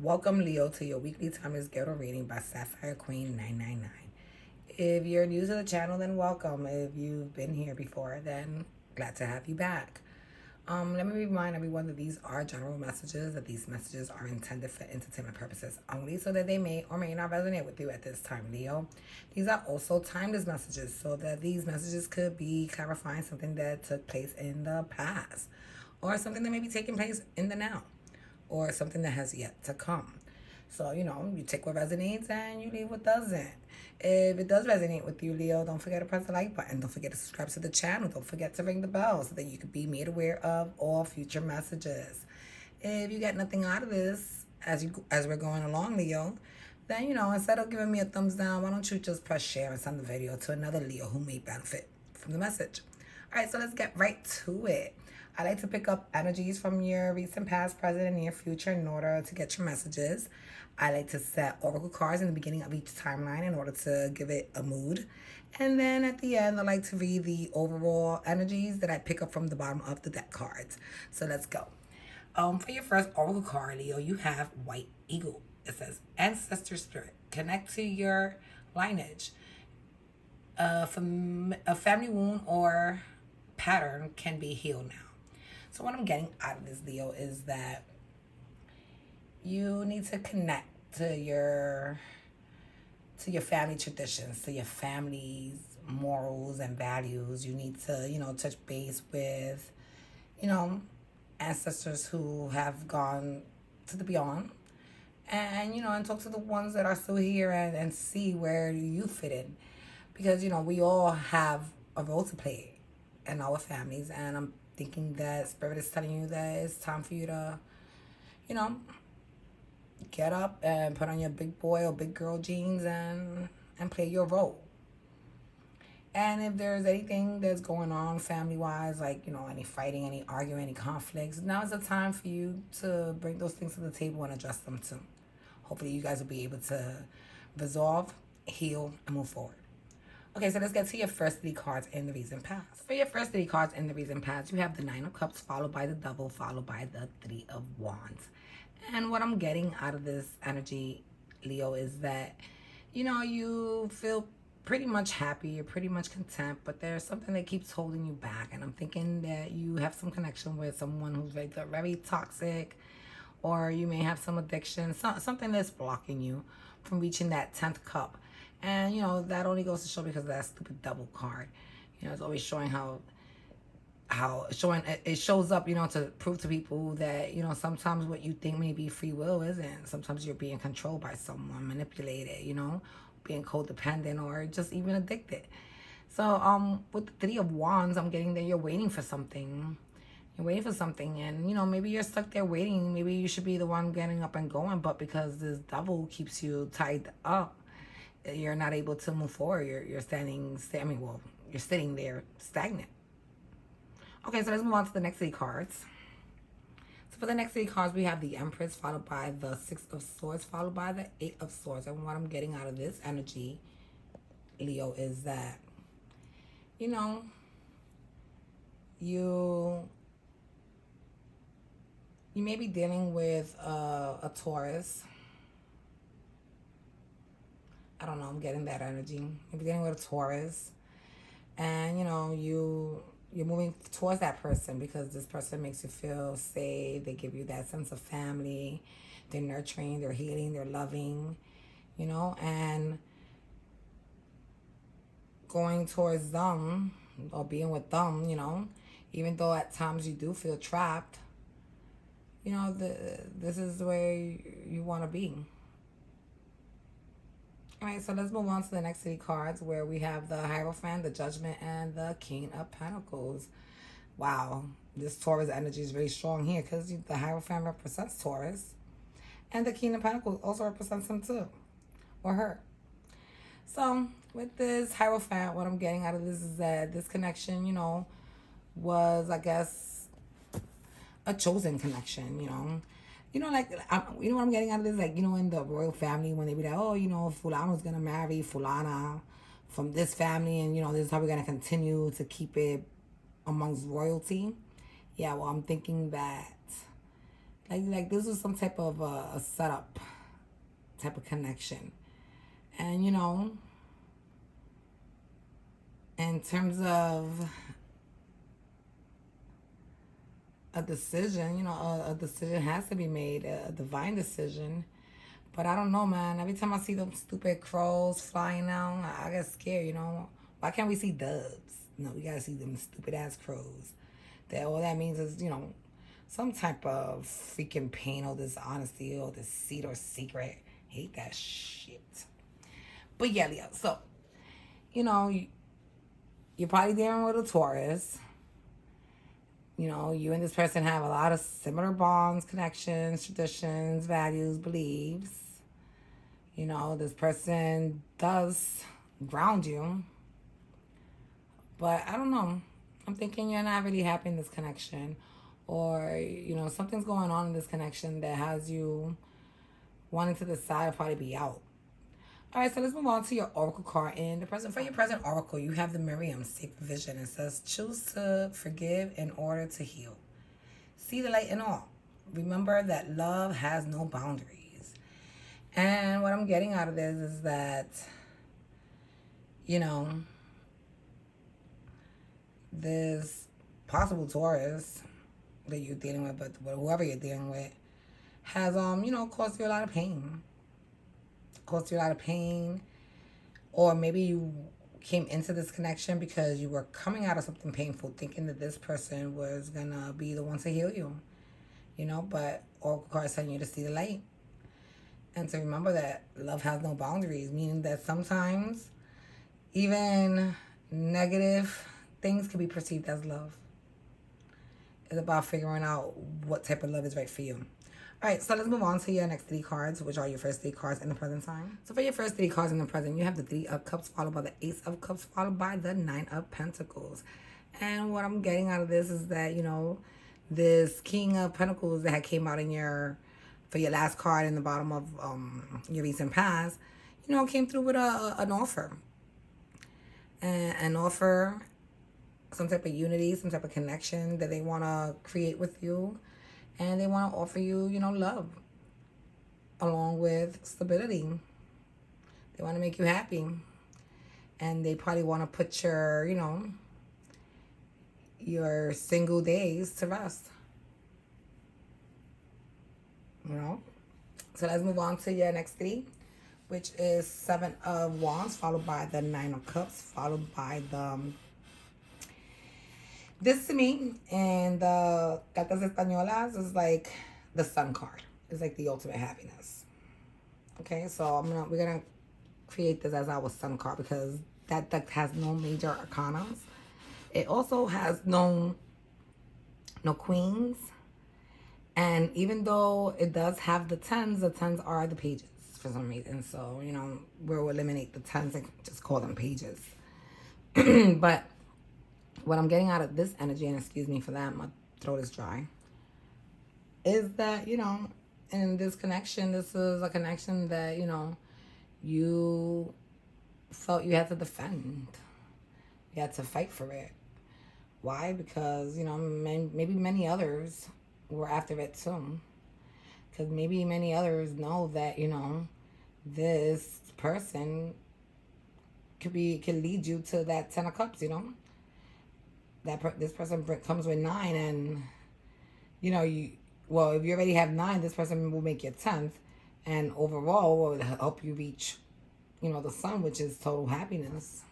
Welcome, Leo, to your weekly timeless ghetto reading by Sapphire Queen 999. If you're new to the channel, then welcome. If you've been here before, then glad to have you back. Let me remind everyone that these are general messages, that these messages are intended for entertainment purposes only, so that they may or may not resonate with you at this time, Leo. These are also timeless messages, so that these messages could be clarifying something that took place in the past, or something that may be taking place in the now, or something that has yet to come. So, you take what resonates and you leave what doesn't. If it does resonate with you, Leo, don't forget to press the like button. Don't forget to subscribe to the channel. Don't forget to ring the bell so that you can be made aware of all future messages. If you get nothing out of this as we're going along, Leo, then, instead of giving me a thumbs down, why don't you just press share and send the video to another Leo who may benefit from the message. All right, so let's get right to it. I like to pick up energies from your recent, past, present, and near future in order to get your messages. I like to set oracle cards in the beginning of each timeline in order to give it a mood. And then at the end, I like to read the overall energies that I pick up from the bottom of the deck cards. So let's go. For your first oracle card, Leo, you have White Eagle. It says, Ancestor Spirit, connect to your lineage. From a family wound or pattern can be healed now. So what I'm getting out of this, Leo, is that you need to connect to your family traditions, to your family's morals and values. You need to, touch base with, ancestors who have gone to the beyond. And, and talk to the ones that are still here and see where you fit in. Because, we all have a role to play in our families. And I'm thinking that Spirit is telling you that it's time for you to, get up and put on your big boy or big girl jeans and play your role. And if there's anything that's going on family-wise, like, any fighting, any arguing, any conflicts, now is the time for you to bring those things to the table and address them too. Hopefully you guys will be able to resolve, heal, and move forward. Okay, so let's get to your first three cards in the recent past. For your first three cards in the recent past, you have the Nine of Cups, followed by the Devil, followed by the Three of Wands. And what I'm getting out of this energy, Leo, is that, you feel pretty much happy, you're pretty much content, but there's something that keeps holding you back. And I'm thinking that you have some connection with someone who's very toxic, or you may have some addiction, something that's blocking you from reaching that 10th cup. And, that only goes to show because of that stupid double card. It's always showing it shows up, to prove to people that, sometimes what you think may be free will isn't. Sometimes you're being controlled by someone, manipulated, being codependent or just even addicted. So, with the Three of Wands, I'm getting that you're waiting for something. You're waiting for something, and, maybe you're stuck there waiting. Maybe you should be the one getting up and going, but because this devil keeps you tied up, you're not able to move forward. You're sitting there stagnant. Okay, so let's move on to the next three cards. So for the next three cards, we have the Empress, followed by the Six of Swords, followed by the Eight of Swords. And what I'm getting out of this energy, Leo, is that, you may be dealing with a Taurus. I don't know, I'm getting that energy. You're dealing with a Taurus. And, you're moving towards that person because this person makes you feel safe. They give you that sense of family. They're nurturing, they're healing, they're loving, and going towards them or being with them, even though at times you do feel trapped, this is where you want to be. All right, so let's move on to the next three cards where we have the Hierophant, the Judgment, and the King of Pentacles. Wow, this Taurus energy is really strong here because the Hierophant represents Taurus. And the King of Pentacles also represents him too, or her. So with this Hierophant, what I'm getting out of this is that this connection, was, I guess, a chosen connection, like, what I'm getting out of this? Like, in the royal family, when they be like, oh, Fulano's going to marry Fulana from this family, and, this is how we're going to continue to keep it amongst royalty. Yeah, well, I'm thinking that Like this was some type of a setup type of connection. And in terms of a decision, a decision has to be made, a divine decision. But I don't know, man. Every time I see them stupid crows flying out, I get scared. Why can't we see doves? No, we gotta see them stupid ass crows. That all that means is, some type of freaking pain or dishonesty or deceit or secret. Hate that shit. But yeah, Leo. So, you're probably dealing with a Taurus. You and this person have a lot of similar bonds, connections, traditions, values, beliefs. This person does ground you. But I don't know. I'm thinking you're not really happy in this connection. Or, something's going on in this connection that has you wanting to decide to probably be out. All right, so let's move on to your oracle card. In the present, for your present oracle, you have the Miriam Sacred Vision. It says, choose to forgive in order to heal. See the light in all. Remember that love has no boundaries. And what I'm getting out of this is that, this possible Taurus that you're dealing with, but whoever you're dealing with, has, caused you a lot of pain. Or maybe you came into this connection because you were coming out of something painful, thinking that this person was gonna be the one to heal you, but Oracle cards telling you to see the light and to remember that love has no boundaries, meaning that sometimes even negative things can be perceived as love. It's about figuring out what type of love is right for you. All right, so let's move on to your next 3 cards, which are your first 3 cards in the present time. So for your first 3 cards in the present, you have the 3 of Cups followed by the Ace of Cups followed by the 9 of Pentacles. And what I'm getting out of this is that, this King of Pentacles that had came out for your last card in the bottom of your recent past, came through with an offer. And an offer, some type of unity, some type of connection that they want to create with you. And they want to offer you, love along with stability. They want to make you happy. And they probably want to put your single days to rest. So let's move on to your next 3, which is 7 of Wands followed by the 9 of Cups followed by the this to me and the Cartas Españolas is like the Sun card. It's like the ultimate happiness. Okay, so we're gonna create this as our Sun card because that deck has no major arcanas. It also has no queens. And even though it does have the tens are the pages for some reason. So, we'll eliminate the tens and just call them pages. But what I'm getting out of this energy, and excuse me for that, my throat is dry, is that, in this connection, this is a connection that, you felt you had to defend. You had to fight for it. Why? Because, maybe many others were after it too. Because maybe many others know that, this person could lead you to that 10 of Cups, this person comes with 9 and, if you already have 9, this person will make your 10th. And overall, will help you reach, the Sun, which is total happiness.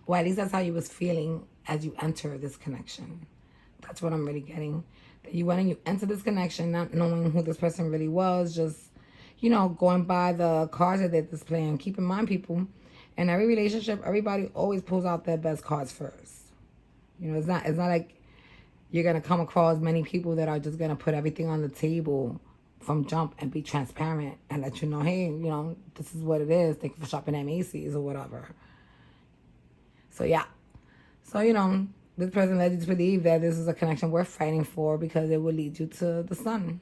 Or at least that's how you was feeling as you enter this connection. That's what I'm really getting. That you went and you enter this connection not knowing who this person really was, just, going by the cards that they're displaying. Keep in mind, people, in every relationship, everybody always pulls out their best cards first. It's not like you're going to come across many people that are just going to put everything on the table from jump and be transparent and let you know, hey, this is what it is. Thank you for shopping at Macy's or whatever. So, yeah. So, this person led you to believe that this is a connection worth fighting for because it will lead you to the Sun.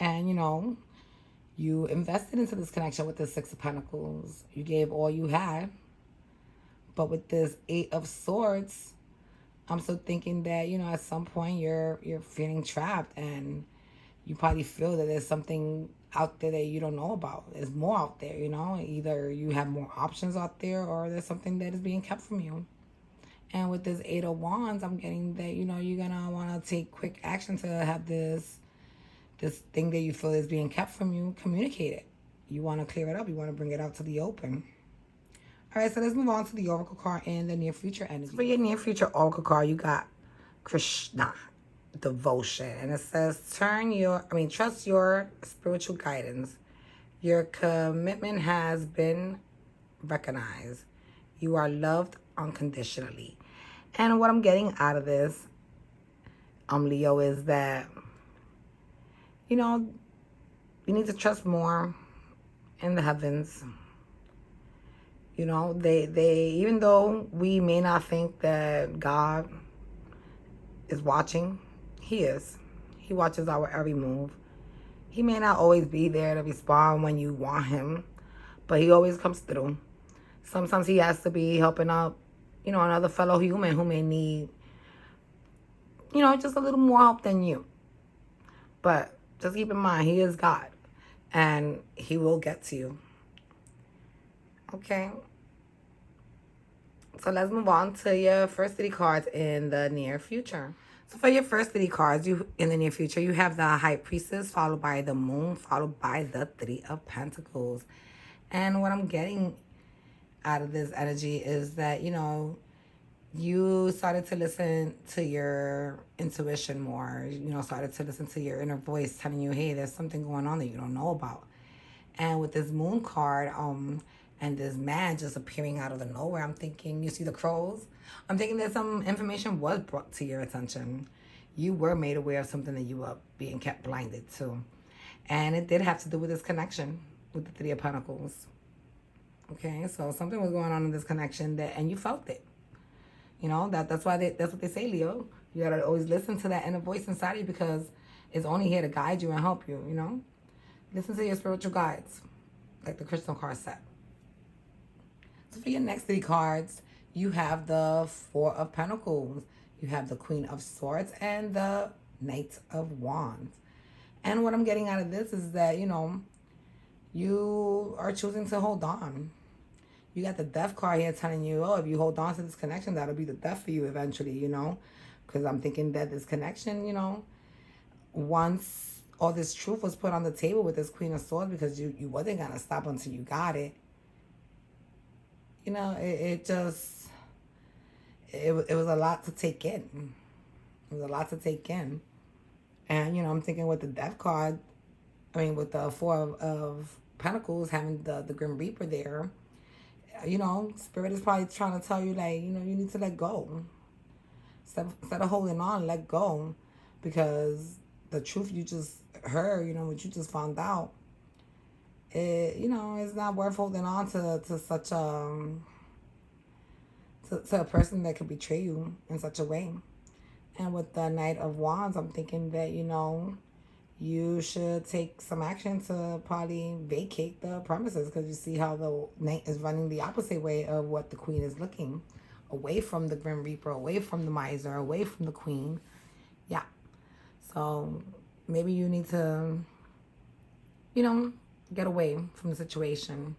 And, you invested into this connection with the 6 of Pentacles. You gave all you had. But with this 8 of Swords, I'm still thinking that, at some point you're feeling trapped, and you probably feel that there's something out there that you don't know about. There's more out there, Either you have more options out there, or there's something that is being kept from you. And with this Eight of Wands, I'm getting that, you're gonna wanna take quick action to have this thing that you feel is being kept from you, communicate it. You wanna clear it up, you wanna bring it out to the open. All right, so let's move on to the Oracle card in the near future energy. So for your near future Oracle card, you got Krishna, devotion. And it says, trust your spiritual guidance. Your commitment has been recognized. You are loved unconditionally. And what I'm getting out of this, Leo, is that, you need to trust more in the heavens. They even though we may not think that God is watching, he is. He watches our every move. He may not always be there to respond when you want him, but he always comes through. Sometimes he has to be helping out, another fellow human who may need, just a little more help than you. But just keep in mind, he is God, and he will get to you. Okay. So let's move on to your first 3 cards in the near future. So for your first 3 cards, in the near future, you have the High Priestess, followed by the Moon, followed by the 3 of Pentacles. And what I'm getting out of this energy is that, you started to listen to your intuition more. Started to listen to your inner voice telling you, hey, there's something going on that you don't know about. And with this Moon card, and this man just appearing out of the nowhere, I'm thinking, you see the crows? I'm thinking that some information was brought to your attention. You were made aware of something that you were being kept blinded to. And it did have to do with this connection with the 3 of Pentacles. Okay, so something was going on in this connection, and you felt it. That's what they say, Leo. You gotta always listen to that inner voice inside of you, because it's only here to guide you and help you, Listen to your spiritual guides, like the crystal card set. So for your next 3 cards, you have the 4 of Pentacles. You have the Queen of Swords and the Knight of Wands. And what I'm getting out of this is that, you are choosing to hold on. You got the Death card here telling you, oh, if you hold on to this connection, that'll be the death for you eventually, Because I'm thinking that this connection, once all this truth was put on the table with this Queen of Swords, because you wasn't going to stop until you got it. It was a lot to take in. It was a lot to take in. And, I'm thinking with the Death card, with the 4 of Pentacles having the Grim Reaper there, Spirit is probably trying to tell you, like, you need to let go. Instead of holding on, let go. Because the truth you just heard, what you just found out, it's not worth holding on to such to a person that could betray you in such a way. And with the Knight of Wands, I'm thinking that, you should take some action to probably vacate the premises, because you see how the Knight is running the opposite way of what the Queen is looking. Away from the Grim Reaper, away from the Miser, away from the Queen. Yeah. So maybe you need to, get away from the situation.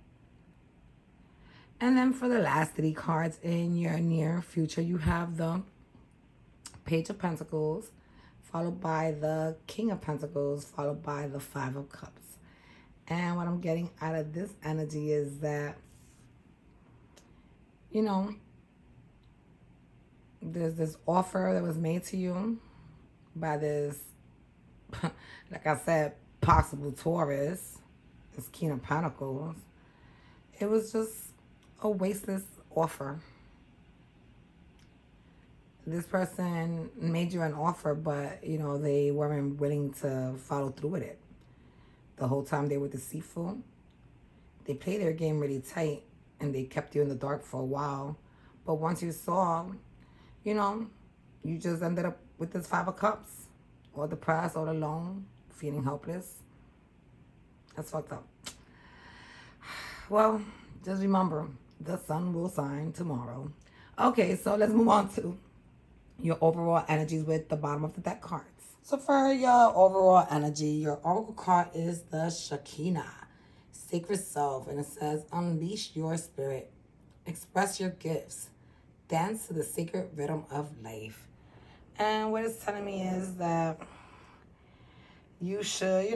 And then for the last 3 cards in your near future, you have the Page of Pentacles, followed by the King of Pentacles, followed by the 5 of Cups. And what I'm getting out of this energy is that, there's this offer that was made to you by this, like I said, possible Taurus, this King of Pentacles. It was just a wasteless offer. This person made you an offer, but, they weren't willing to follow through with it. The whole time they were deceitful. They played their game really tight, and they kept you in the dark for a while. But once you saw, you just ended up with this 5 of Cups. All depressed, all alone, feeling helpless. That's fucked up. Well, just remember, the sun will shine tomorrow. Okay, so let's move on to your overall energies with the bottom of the deck cards. So for your overall energy, your oracle card is the Shekinah, sacred self, and it says, unleash your spirit, express your gifts, dance to the sacred rhythm of life. And what it's telling me is that you should,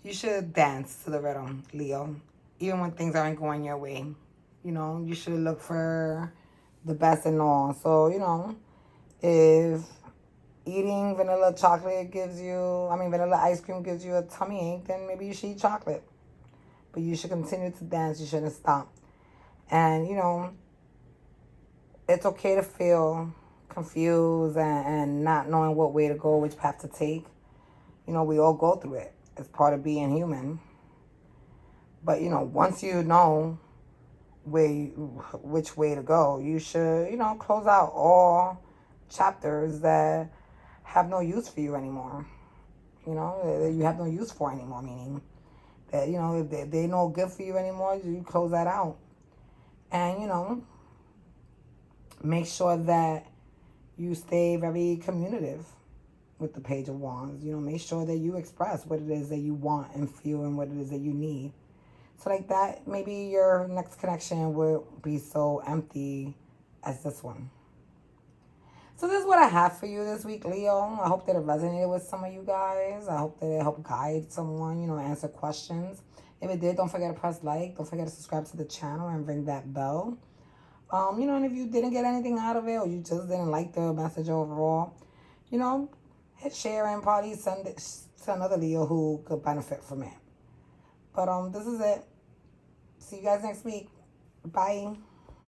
you should dance to the rhythm, Leo, even when things aren't going your way. You should look for the best in all. So, if eating vanilla chocolate vanilla ice cream gives you a tummy ache, then maybe you should eat chocolate. But you should continue to dance. You shouldn't stop. And, it's okay to feel confused and not knowing what way to go, which path to take. We all go through it. It's part of being human. But, once you know which way to go, you should, close out all chapters that have no use for you anymore. That you have no use for anymore, meaning that, if they're no good for you anymore, you close that out. And, make sure that you stay very communicative with the Page of Wands. Make sure that you express what it is that you want and feel and what it is that you need. So like that, maybe your next connection will be so empty as this one. So this is what I have for you this week, Leo. I hope that it resonated with some of you guys. I hope that it helped guide someone, answer questions. If it did, don't forget to press like. Don't forget to subscribe to the channel and ring that bell. And if you didn't get anything out of it or you just didn't like the message overall, hit share and probably send it to another Leo who could benefit from it. But this is it. See you guys next week. Bye.